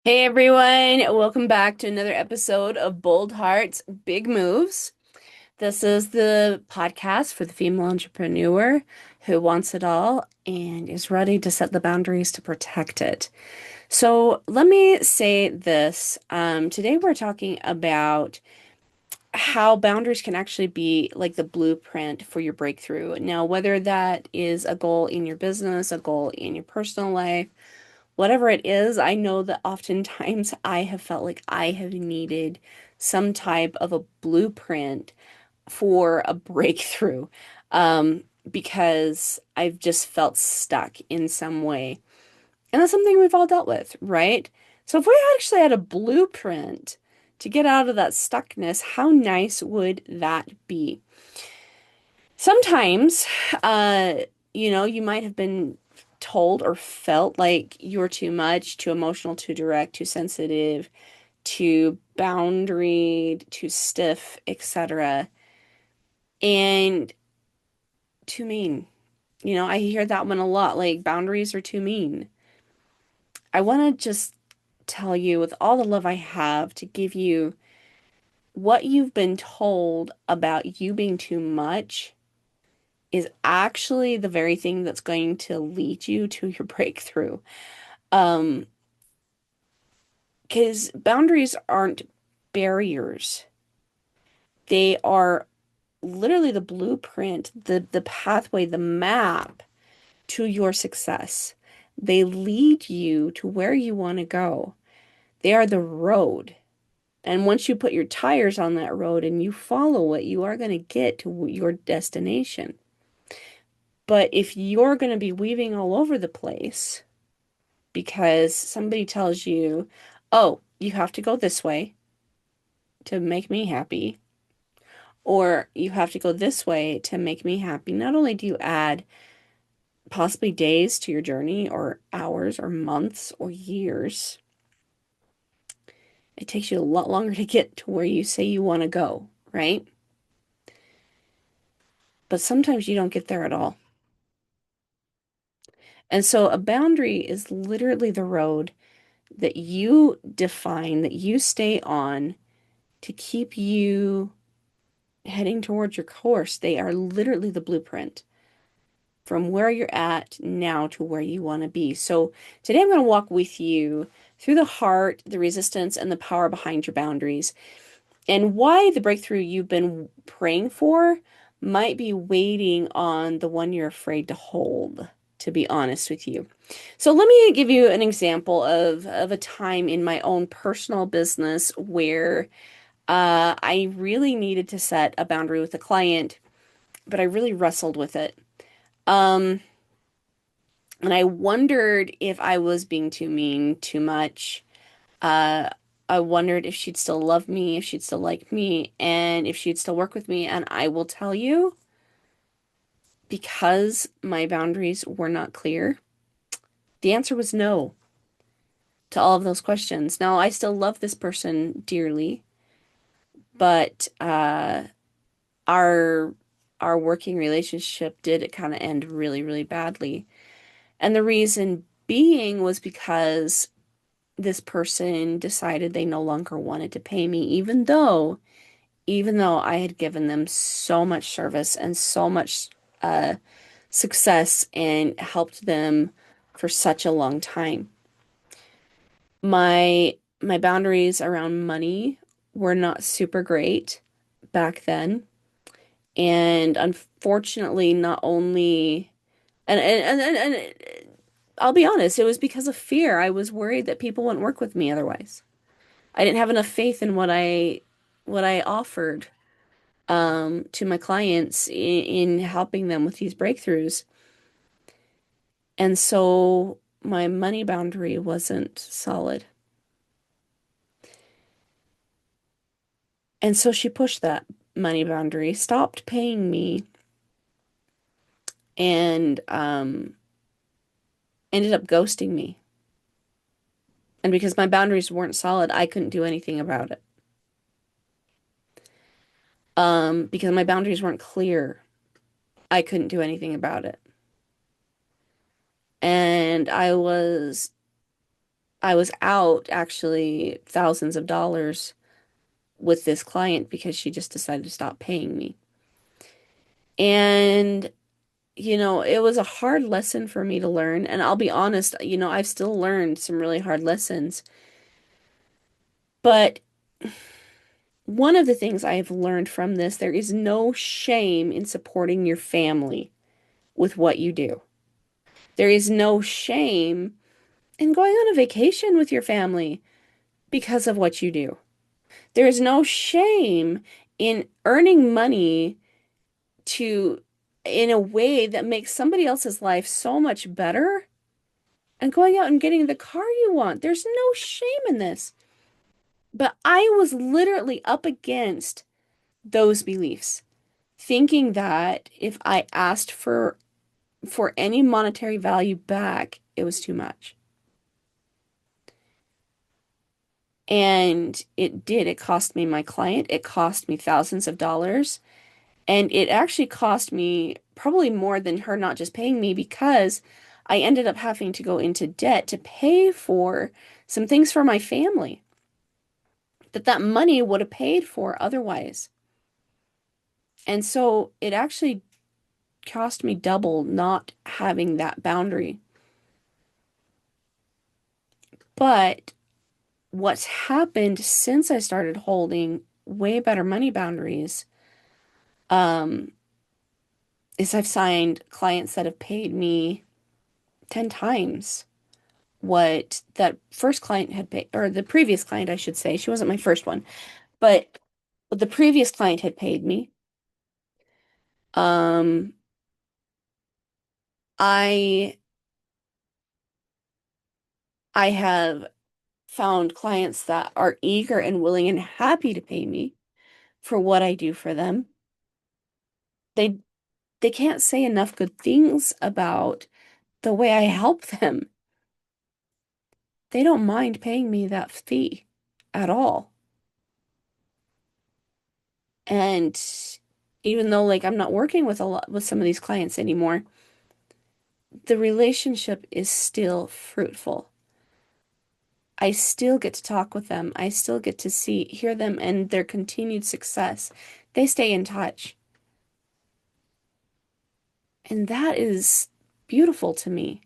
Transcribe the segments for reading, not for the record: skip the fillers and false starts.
Hey everyone, welcome back to another episode of Bold Hearts, Big Moves. This is the podcast for the female entrepreneur who wants it all and is ready to set the boundaries to protect it. So let me say this. Today we're talking about how boundaries can actually be like the blueprint for your breakthrough. Now, whether that is a goal in your business, a goal in your personal life, whatever it is, I know that oftentimes I have felt like I have needed some type of a blueprint for a breakthrough, because I've just felt stuck in some way. And that's something we've all dealt with, right? So if we actually had a blueprint to get out of that stuckness, how nice would that be? Sometimes, uh, you might have been told or felt like you're too much, too emotional, too direct, too sensitive, too boundaried, too stiff, etc. And too mean. I hear that one a lot, like boundaries are too mean. I want to just tell you with all the love I have to give you what you've been told about you being too much is actually the very thing that's going to lead you to your breakthrough. Um, because boundaries aren't barriers. They are literally the blueprint, the pathway, the map to your success. They lead you to where you want to go. They are the road. And once you put your tires on that road and you follow it, you are going to get to your destination. But if you're going to be weaving all over the place, because somebody tells you, oh, you have to go this way to make me happy, or you have to go this way to make me happy. Not only do you add possibly days to your journey, or hours, or months, or years, it takes you a lot longer to get to where you say you want to go, right? But sometimes you don't get there at all. And so a boundary is literally the road that you define, that you stay on to keep you heading towards your course. They are literally the blueprint from where you're at now to where you want to be. So today I'm going to walk with you through the heart, the resistance, and the power behind your boundaries, and why the breakthrough you've been praying for might be waiting on the one you're afraid to hold, to be honest with you. So let me give you an example of a time in my own personal business where I really needed to set a boundary with a client, but I really wrestled with it. Um, and I wondered if I was being too mean, too much. Uh, I wondered if she'd still love me, if she'd still like me, and if she'd still work with me. And I will tell you, because my boundaries were not clear, the answer was no to all of those questions. Now, I still love this person dearly, but our our working relationship did kind of end really, really badly. And the reason being was because this person decided they no longer wanted to pay me, even though I had given them so much service and so much uh, success and helped them for such a long time. My boundaries around money were not super great back then. And unfortunately, not only and I'll be honest, it was because of fear. I was worried that people wouldn't work with me otherwise. I didn't have enough faith in what I offered to my clients in helping them with these breakthroughs. And so my money boundary wasn't solid. And so she pushed that money boundary, stopped paying me, and ended up ghosting me. And because my boundaries weren't solid, I couldn't do anything about it. Because my boundaries weren't clear, I couldn't do anything about it. And I was out actually thousands of dollars with this client because she just decided to stop paying me. And, it was a hard lesson for me to learn. And I'll be honest, I've still learned some really hard lessons. But one of the things I have learned from this, there is no shame in supporting your family with what you do. There is no shame in going on a vacation with your family because of what you do. There is no shame in earning money to in a way that makes somebody else's life so much better and going out and getting the car you want. There's no shame in this. But I was literally up against those beliefs, thinking that if I asked for any monetary value back, it was too much. And it did. It cost me my client. It cost me thousands of dollars. And it actually cost me probably more than her not just paying me because I ended up having to go into debt to pay for some things for my family that money would have paid for otherwise. And so it actually cost me double not having that boundary. But what's happened since I started holding way better money boundaries, um, is I've signed clients that have paid me 10 times what that first client had paid, or the previous client, I should say. She wasn't my first one, but what the previous client had paid me. Um, I I have found clients that are eager and willing and happy to pay me for what I do for them. They they can't say enough good things about the way I help them. They don't mind paying me that fee at all. And even though like I'm not working with a lot with some of these clients anymore, the relationship is still fruitful. I still get to talk with them. I still get to hear them and their continued success. They stay in touch. And that is beautiful to me.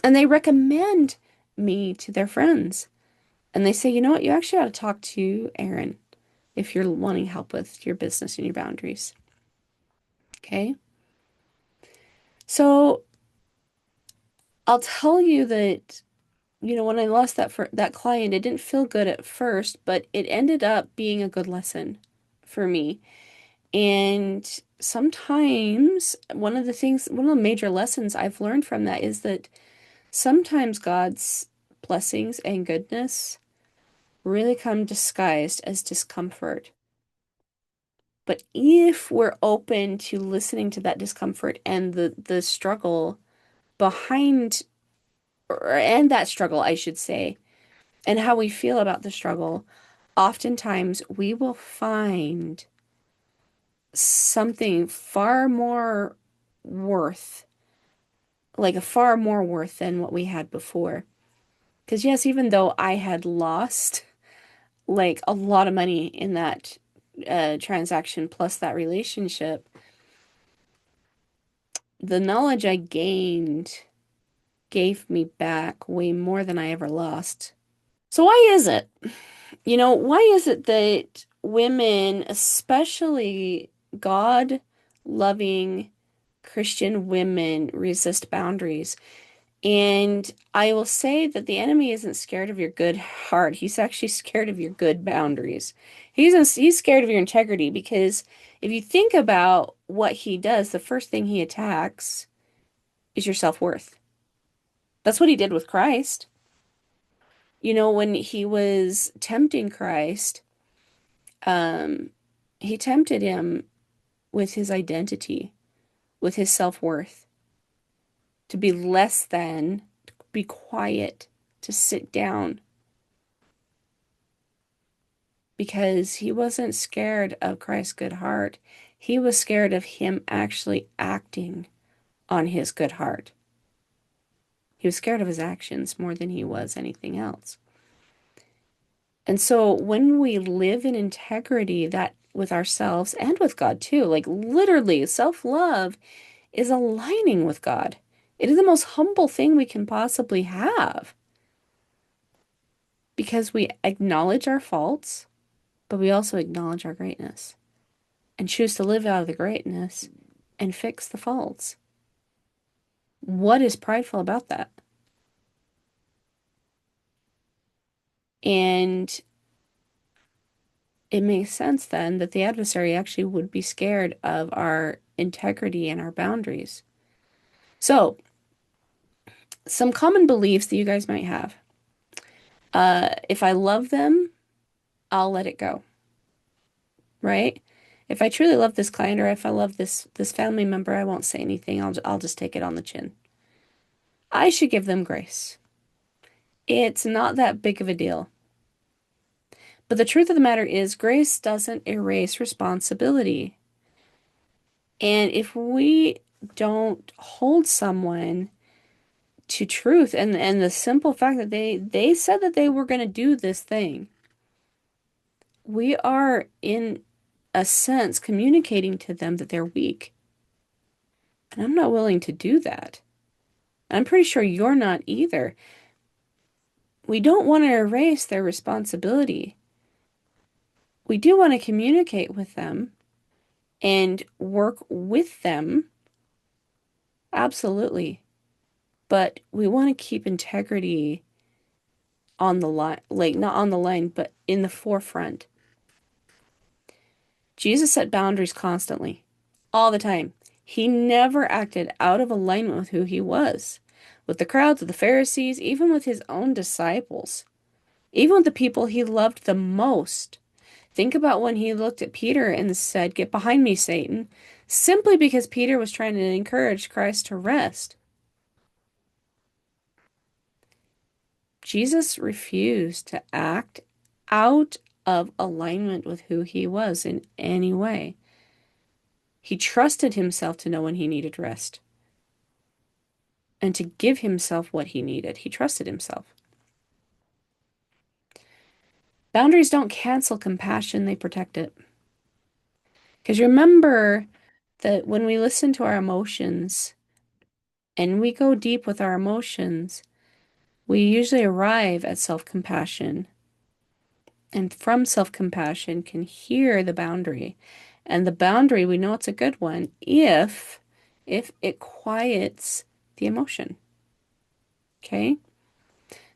And they recommend me to their friends. And they say, you know what, you actually ought to talk to Erin if you're wanting help with your business and your boundaries. Okay? So I'll tell you that, when I lost that client, it didn't feel good at first, but it ended up being a good lesson for me. And sometimes one of the major lessons I've learned from that is that sometimes God's blessings and goodness really come disguised as discomfort. But if we're open to listening to that discomfort and the struggle behind, and that struggle, I should say, and how we feel about the struggle, oftentimes we will find something far more worth, like a far more worth than what we had before. Because yes, even though I had lost like a lot of money in that transaction plus that relationship, the knowledge I gained gave me back way more than I ever lost. So why is it? Why is it that women, especially God-loving Christian women, resist boundaries? And I will say that the enemy isn't scared of your good heart. He's actually scared of your good boundaries. He's scared of your integrity because if you think about what he does, the first thing he attacks is your self-worth. That's what he did with Christ. When he was tempting Christ, um, he tempted him with his identity, with his self-worth, to be less than, to be quiet, to sit down, because he wasn't scared of Christ's good heart. He was scared of him actually acting on his good heart. He was scared of his actions more than he was anything else. And so when we live in integrity, that with ourselves and with God too, like literally self-love is aligning with God. It is the most humble thing we can possibly have because we acknowledge our faults, but we also acknowledge our greatness and choose to live out of the greatness and fix the faults. What is prideful about that? And it makes sense then that the adversary actually would be scared of our integrity and our boundaries. So, some common beliefs that you guys might have. If I love them, I'll let it go, right? If I truly love this client or if I love this family member, I won't say anything. I'll just take it on the chin. I should give them grace. It's not that big of a deal. But the truth of the matter is, grace doesn't erase responsibility. And if we don't hold someone to truth and the simple fact that they said that they were going to do this thing, we are in a sense communicating to them that they're weak. And I'm not willing to do that. I'm pretty sure you're not either. We don't want to erase their responsibility. We do want to communicate with them and work with them. Absolutely. But we want to keep integrity on the line, like not on the line, but in the forefront. Jesus set boundaries constantly, all the time. He never acted out of alignment with who he was, with the crowds, with the Pharisees, even with his own disciples, even with the people he loved the most. Think about when he looked at Peter and said, "Get behind me, Satan," simply because Peter was trying to encourage Christ to rest. Jesus refused to act out of alignment with who he was in any way. He trusted himself to know when he needed rest and to give himself what he needed. He trusted himself. Boundaries don't cancel compassion, they protect it. Because remember that when we listen to our emotions and we go deep with our emotions, we usually arrive at self-compassion. And from self-compassion can hear the boundary. And the boundary, we know it's a good one if it quiets the emotion. Okay?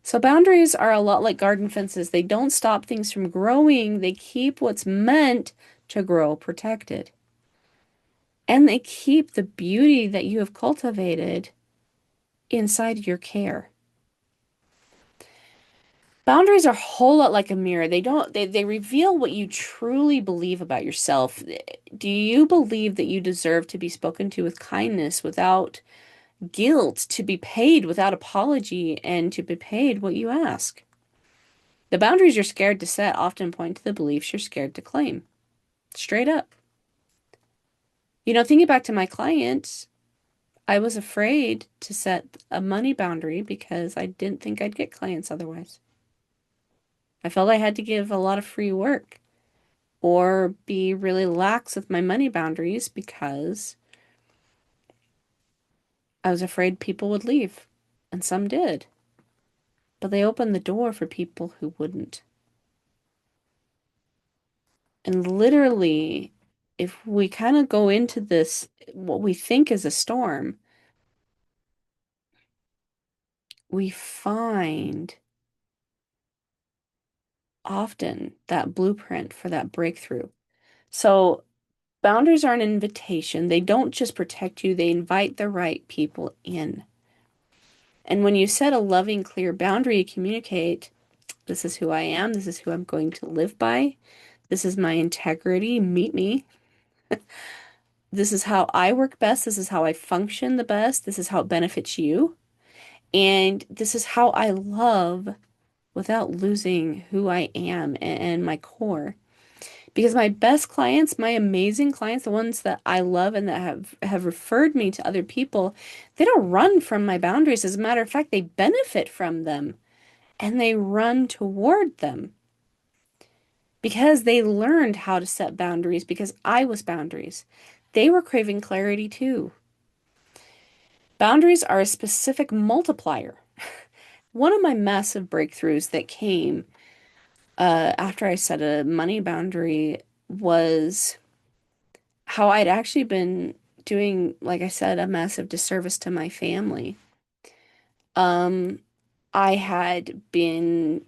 So boundaries are a lot like garden fences. They don't stop things from growing. They keep what's meant to grow protected. And they keep the beauty that you have cultivated inside your care. Boundaries are a whole lot like a mirror. They reveal what you truly believe about yourself. Do you believe that you deserve to be spoken to with kindness without guilt, to be paid without apology, and to be paid what you ask? The boundaries you're scared to set often point to the beliefs you're scared to claim. Straight up. Thinking back to my client, I was afraid to set a money boundary because I didn't think I'd get clients otherwise. I felt I had to give a lot of free work or be really lax with my money boundaries because I was afraid people would leave. And some did. But they opened the door for people who wouldn't. And literally, if we kind of go into this, what we think is a storm, we find often that blueprint for that breakthrough. So boundaries are an invitation. They don't just protect you, they invite the right people in. And when you set a loving, clear boundary, you communicate, this is who I am, this is who I'm going to live by, this is my integrity, meet me. This is how I work best, this is how I function the best, this is how it benefits you. And this is how I love without losing who I am and my core. Because my best clients, my amazing clients, the ones that I love and that have referred me to other people, they don't run from my boundaries. As a matter of fact, they benefit from them and they run toward them because they learned how to set boundaries because I was boundaries. They were craving clarity too. Boundaries are a specific multiplier. One of my massive breakthroughs that came after I set a money boundary was how I'd actually been doing, like I said, a massive disservice to my family. Um, I had been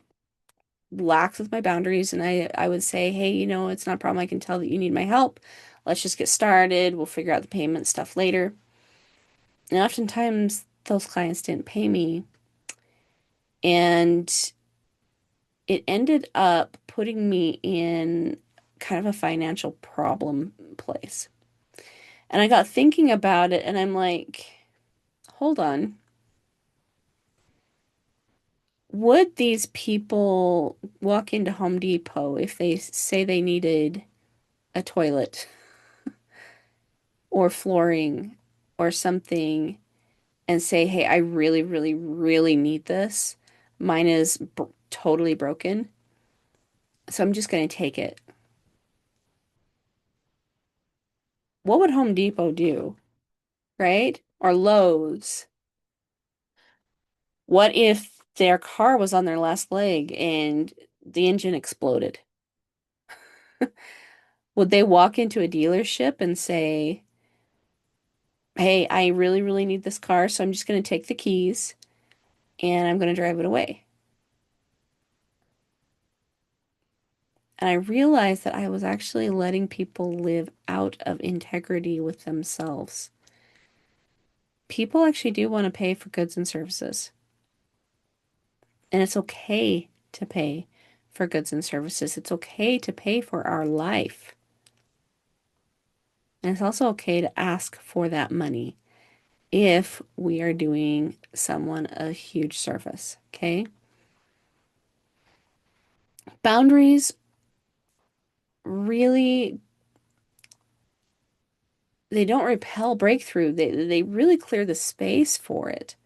lax with my boundaries, and I would say, hey, it's not a problem. I can tell that you need my help. Let's just get started. We'll figure out the payment stuff later. And oftentimes those clients didn't pay me, and it ended up putting me in kind of a financial problem place. And I got thinking about it, and I'm like, hold on. Would these people walk into Home Depot if they say they needed a toilet or flooring or something and say, hey, I really, really, really need this? Mine is totally broken, so I'm just going to take it. What would Home Depot do, right? Or Lowe's? What if their car was on their last leg and the engine exploded? Would they walk into a dealership and say, hey, I really, really need this car, so I'm just going to take the keys and I'm going to drive it away? And I realized that I was actually letting people live out of integrity with themselves. People actually do want to pay for goods and services, and it's okay to pay for goods and services. It's okay to pay for our life. And it's also okay to ask for that money if we are doing someone a huge service, okay? Boundaries really, they don't repel breakthrough. They really clear the space for it,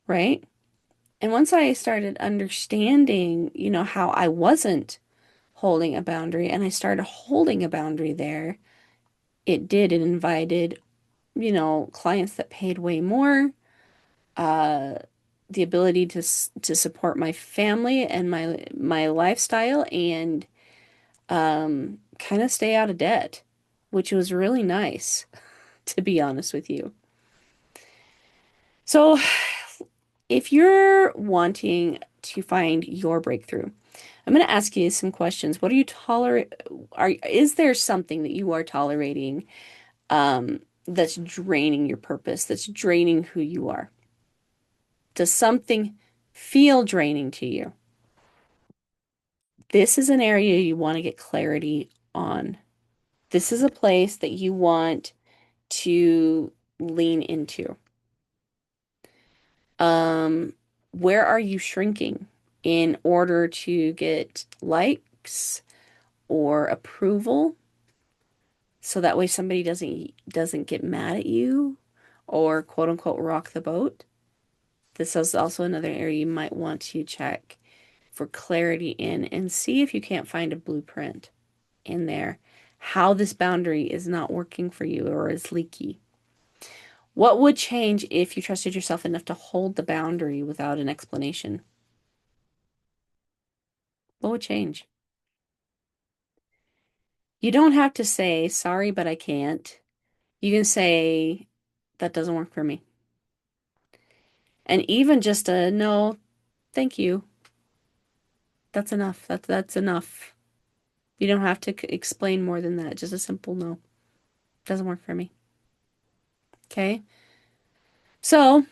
right? And once I started understanding, how I wasn't holding a boundary and I started holding a boundary there, it invited, clients that paid way more, uh, the ability to support my family and my lifestyle and kind of stay out of debt, which was really nice, to be honest with you. So, if you're wanting to find your breakthrough, I'm going to ask you some questions. What are you tolerate? Is there something that you are tolerating that's draining your purpose, that's draining who you are? Does something feel draining to you? This is an area you want to get clarity on. This is a place that you want to lean into. Um, where are you shrinking in order to get likes or approval? So that way somebody doesn't get mad at you or quote unquote rock the boat. This is also another area you might want to check for clarity in and see if you can't find a blueprint in there. How this boundary is not working for you or is leaky. What would change if you trusted yourself enough to hold the boundary without an explanation? What would change? You don't have to say, sorry, but I can't. You can say, that doesn't work for me. And even just a no, thank you. That's enough. That's enough. You don't have to explain more than that. Just a simple no. Doesn't work for me. Okay? So,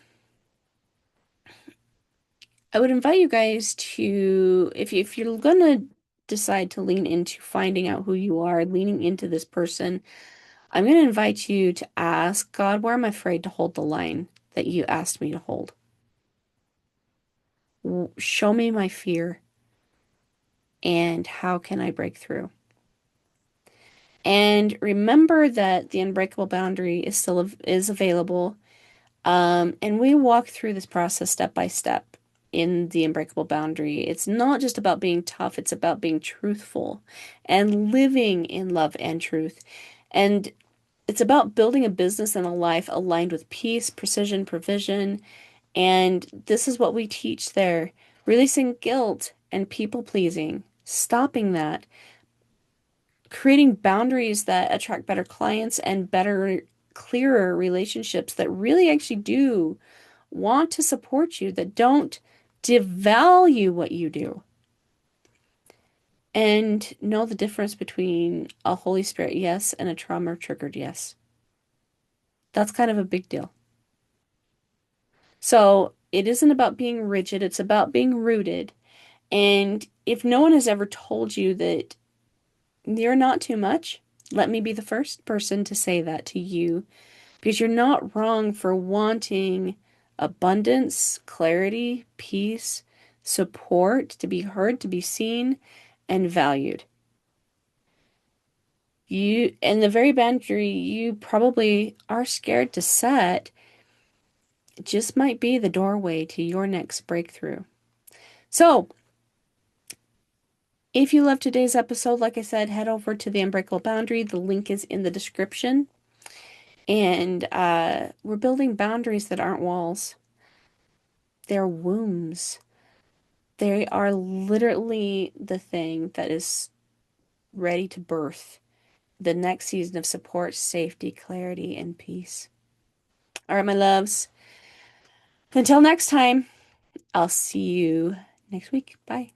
I would invite you guys to, if you're gonna decide to lean into finding out who you are, leaning into this person, I'm gonna invite you to ask God, where am I afraid to hold the line that you asked me to hold? Show me my fear and how can I break through? And remember that the unbreakable boundary is still is available. And we walk through this process step by step in the unbreakable boundary. It's not just about being tough, it's about being truthful and living in love and truth. And it's about building a business and a life aligned with peace, precision, provision. And this is what we teach there. Releasing guilt and people pleasing, stopping that, creating boundaries that attract better clients and better, clearer relationships that really actually do want to support you, that don't devalue what you do. And know the difference between a Holy Spirit yes and a trauma triggered yes. That's kind of a big deal. So it isn't about being rigid, it's about being rooted. And if no one has ever told you that you're not too much, let me be the first person to say that to you because you're not wrong for wanting abundance, clarity, peace, support, to be heard, to be seen, and valued. You, and the very boundary you probably are scared to set just might be the doorway to your next breakthrough. So, if you loved today's episode, like I said, head over to the Unbreakable Boundary. The link is in the description. And we're building boundaries that aren't walls, they're wombs. They are literally the thing that is ready to birth the next season of support, safety, clarity, and peace. All right, my loves. Until next time, I'll see you next week. Bye.